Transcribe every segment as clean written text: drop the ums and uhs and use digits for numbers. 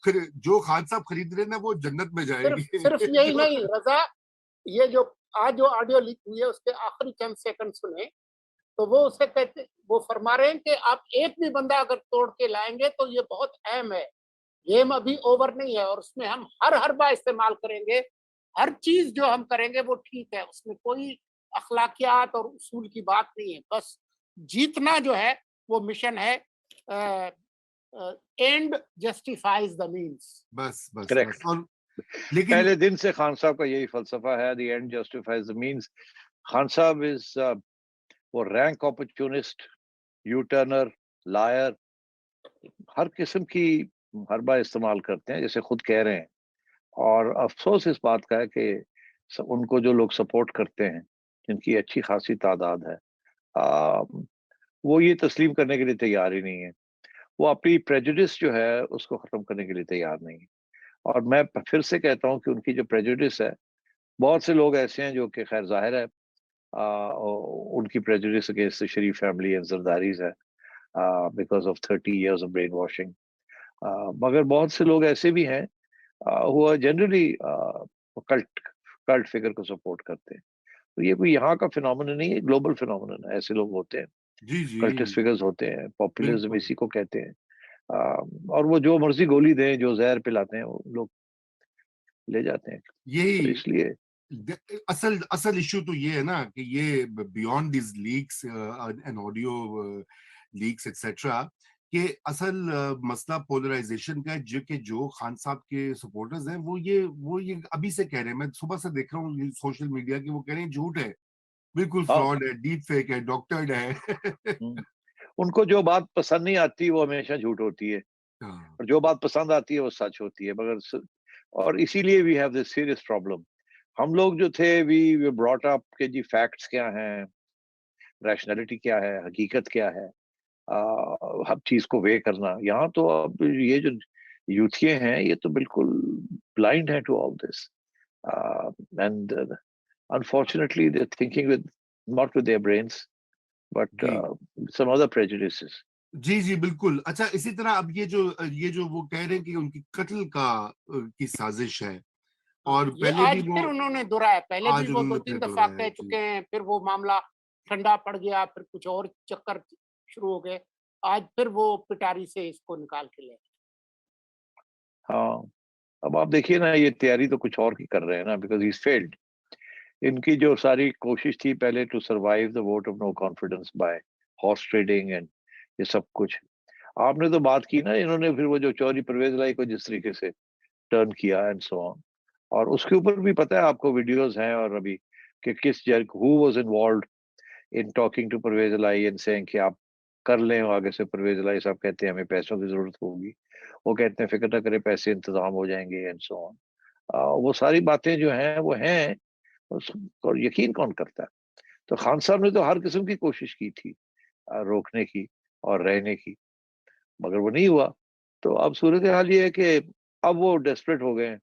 پھر جو خان صاحب خرید رہے ہیں نا وہ جنت میں جائیں صرف گے. صرف یہی نہیں رضا، یہ جو آج جو آڈیو لیک ہوئی ہے اس کے آخری چند سیکنڈ سنے تو وہ اسے کہتے، وہ فرما رہے ہیں کہ آپ ایک بھی بندہ اگر توڑ کے لائیں گے تو یہ بہت اہم ہے، گیم ابھی اوور نہیں ہے اور اس میں ہم ہر حربہ استعمال کریں گے، ہر چیز جو ہم کریں گے وہ ٹھیک ہے، اس میں کوئی اخلاقیات اور اصول کی بات نہیں ہے، بس جیتنا جو ہے وہ مشن ہے. And justifies the means. بس بس بس. کریکٹ. اور لیکن پہلے دن سے خان صاحب کا یہی فلسفہ ہے, the end justifies the means. Khan صاحب از وہ rank opportunist, U turner, liar, ہر قسم کی حربہ استعمال کرتے ہیں جیسے خود کہہ رہے ہیں. اور افسوس اس بات کا ہے کہ ان کو جو لوگ سپورٹ کرتے ہیں جن کی اچھی خاصی تعداد ہے, وہ یہ تسلیم کرنے کے لیے تیار ہی نہیں ہے. وہ اپنی پریجوڈس جو ہے اس کو ختم کرنے کے لیے تیار نہیں ہے. اور میں پھر سے کہتا ہوں کہ ان کی جو پریجوڈس ہے, بہت سے لوگ ایسے ہیں جو کہ خیر ظاہر ہے ان کی prejudice against Sharif family and Zardaris ہے because of 30 years of brainwashing. مگر بہت سے لوگ ایسے بھی ہیں وہ جنرلی کلٹ فگر کو سپورٹ کرتے ہیں. تو یہ کوئی یہاں کا فینومنا نہیں ہے, گلوبل فینومنا ہے. ایسے لوگ ہوتے ہیں, جی جی کلٹس فگرز ہوتے ہیں, پاپولزم بالکل. اسی کو کہتے ہیں. اور وہ جو مرضی گولی دیں, جو زہر پلاتے ہیں وہ لوگ لے جاتے ہیں. تو یہی اس لیے اصل ایشو تو یہ ہے نا کہ یہ beyond these leaks and audio leaks etcetera کہ اصل مسئلہ پولرائزیشن کا ہے, جو خان صاحب کے سپورٹرز ہیں وہ یہ ابھی سے کہہ رہے ہیں. میں صبح سے دیکھ رہا ہوں سوشل میڈیا کی, وہ کہہ رہے ہیں جھوٹ ہے, بالکل ہاں, فراڈ ہے, ڈیپ فیک ہے, ڈاکٹرڈ ہے. ان کو جو بات پسند نہیں آتی وہ ہمیشہ جھوٹ ہوتی ہے, اور جو بات پسند آتی ہے وہ سچ ہوتی ہے. مگر اور اسی لیے we have this serious problem. ہم لوگ جو تھے وی براٹ اپ کہ جی فیکٹس کیا ہیں, ریشنلٹی کیا ہے, حقیقت کیا ہے, ہر چیز کو وے کرنا. یہاں تو اب یہ جو یوتھیے ہیں یہ تو بالکل بلائنڈ ہیں to all this, and unfortunately they're thinking with not with their brains but جی some other prejudices. جی جی بالکل. اچھا اسی طرح اب یہ جو وہ کہہ رہے ہیں کہ ان کی قتل کی سازش ہے, اور یہ پہلے بھی آج وہ پھر انہوں نے دہرایا, پہلے بھی آج وہ انہوں نے 2-3 پھر دفعہ دوہرایا. کہہ جی چکے ہیں, پھر وہ معاملہ ٹھنڈا پڑ گیا, پھر کچھ اور چکر شروع ہو گئے, آج پھر وہ پٹاری سے اس کو نکال کے لے. ہاں, اب آپ دیکھیے نا یہ تیاری تو کچھ اور کی کر رہے ہیں نا, بیکاز ہی فیلڈ. ان کی جو ساری کوشش تھی پہلے to survive the vote of no confidence by horse trading and یہ سب کچھ. آپ نے تو بات کی نا, انہوں نے پھر وہ جو چوری پرویز لائی کو جس طریقے سے ٹرن کیا اینڈ سو آن, اور اس کے اوپر بھی پتہ ہے آپ کو ویڈیوز ہیں اور ابھی کہ کس who was involved in talking to Pervaiz Elahi and seeing کہ آپ کر لیں. آگے سے پرویز لائی صاحب کہتے ہیں ہمیں پیسوں کی ضرورت ہوگی, وہ کہتے ہیں فکر نہ کرے پیسے انتظام ہو جائیں گے اینڈ سو آن. وہ ساری باتیں جو ہیں وہ ہیں, اور یقین کون کرتا ہے. تو خان صاحب نے تو ہر قسم کی کوشش کی تھی روکنے کی اور رہنے کی, مگر وہ نہیں ہوا. تو اب صورتحال یہ ہے کہ اب وہ ڈیسپریٹ ہو گئے ہیں.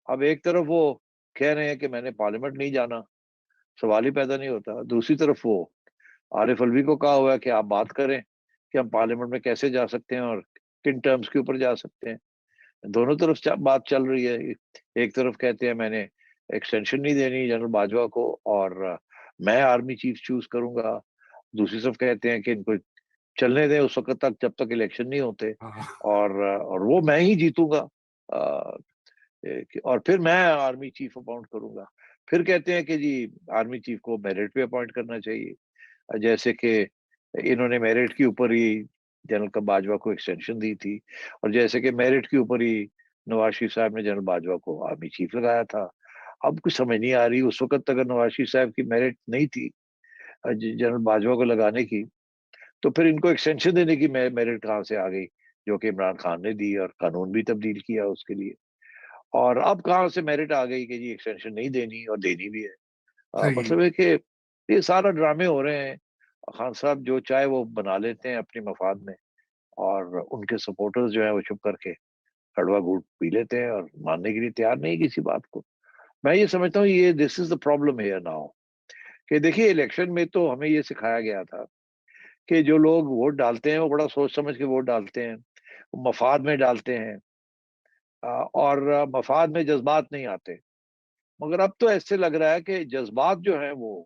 اب ایک طرف وہ کہہ رہے ہیں کہ میں نے پارلیمنٹ نہیں جانا, سوال ہی پیدا نہیں ہوتا. دوسری طرف وہ عارف الوی کو کہا ہوا ہے کہ آپ بات کریں کہ ہم پارلیمنٹ میں کیسے جا سکتے ہیں اور کن ٹرمز کے اوپر جا سکتے ہیں. دونوں طرف بات چل رہی ہے. ایک طرف کہتے ہیں میں نے ایکسٹینشن نہیں دینی جنرل باجوہ کو اور میں آرمی چیف چوز کروں گا. دوسری طرف کہتے ہیں کہ ان کو چلنے دیں اس وقت تک جب تک الیکشن نہیں ہوتے, اور وہ میں ہی جیتوں گا, اور پھر میں آرمی چیف اپوائنٹ کروں گا. پھر کہتے ہیں کہ جی آرمی چیف کو میرٹ پہ اپوائنٹ کرنا چاہیے, جیسے کہ انہوں نے میرٹ کے اوپر ہی جنرل باجوہ کو ایکسٹینشن دی تھی, اور جیسے کہ میرٹ کے اوپر ہی نواز شریف صاحب نے جنرل باجوہ کو آرمی چیف لگایا تھا. اب کچھ سمجھ نہیں آ رہی, اس وقت اگر نواز شریف صاحب کی میرٹ نہیں تھی جنرل باجوہ کو لگانے کی, تو پھر ان کو ایکسٹینشن دینے کی میرٹ کہاں سے آ گئی, جو کہ عمران خان نے دی اور قانون بھی تبدیل کیا اس کے لیے. اور اب کہاں سے میرٹ آ گئی کہ جی ایکسٹینشن نہیں دینی اور دینی بھی ہے. صحیح. مطلب ہے کہ یہ سارا ڈرامے ہو رہے ہیں. خان صاحب جو چاہے وہ بنا لیتے ہیں اپنے مفاد میں, اور ان کے سپورٹرز جو ہیں وہ چھپ کر کے کڑوا گھونٹ پی لیتے ہیں اور ماننے کے لیے تیار نہیں کسی بات کو. میں یہ سمجھتا ہوں یہ دس از دا پرابلم ہیئر ناؤ, کہ دیکھیے الیکشن میں تو ہمیں یہ سکھایا گیا تھا کہ جو لوگ ووٹ ڈالتے ہیں وہ بڑا سوچ سمجھ کے ووٹ ڈالتے ہیں, وہ مفاد میں ڈالتے ہیں, اور مفاد میں جذبات نہیں آتے. مگر اب تو ایسے لگ رہا ہے کہ جذبات جو ہیں وہ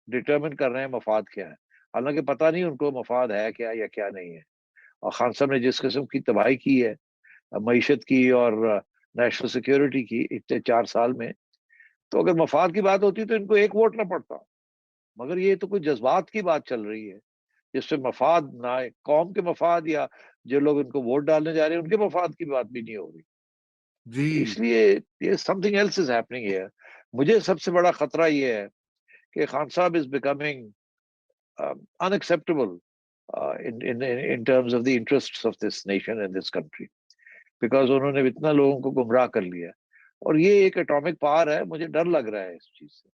ڈٹرمن کر رہے ہیں مفاد کیا ہے، حالانکہ پتہ نہیں ان کو مفاد ہے کیا یا کیا نہیں ہے. اور خان صاحب نے جس قسم کی تباہی کی ہے معیشت کی اور نیشنل سیکیورٹی کی اتنے 4 سال میں، تو اگر مفاد کی بات ہوتی تو ان کو ایک ووٹ نہ پڑتا. مگر یہ تو کوئی جذبات کی بات چل رہی ہے جس سے مفاد نہ قوم کے مفاد یا جو لوگ ان کو ووٹ ڈالنے جا رہے ہیں ان کے مفاد کی بات بھی نہیں ہو رہی. اس جی لیے یہ something else is happening here. مجھے سب سے بڑا خطرہ یہ ہے کہ خان صاحب is becoming unacceptable in terms of the interests of this nation and this country, because انہوں نے اتنا لوگوں کو گمراہ کر لیا. اور یہ ایک اٹامک پاور ہے. مجھے ڈر لگ رہا ہے اس چیز سے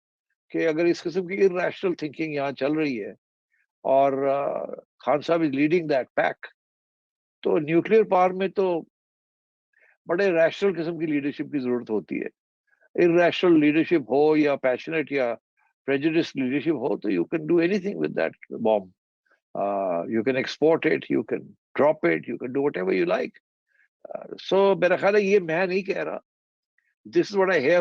کہ اگر اس قسم کی irrational thinking یہاں چل رہی ہے اور خان صاحب از لیڈنگ دیٹ پیک، تو نیوکلیر پاور میں تو بڑے ریشنل قسم کی لیڈرشپ کی ضرورت ہوتی ہے. irrational لیڈرشپ ہو یا پیشنیٹ یا prejudice leadership ہو تو you can do anything with that bomb. You can export it, you can drop it, you can do whatever you like. So میرا خیال ہے یہ میں نہیں کہہ رہا. This is what I hear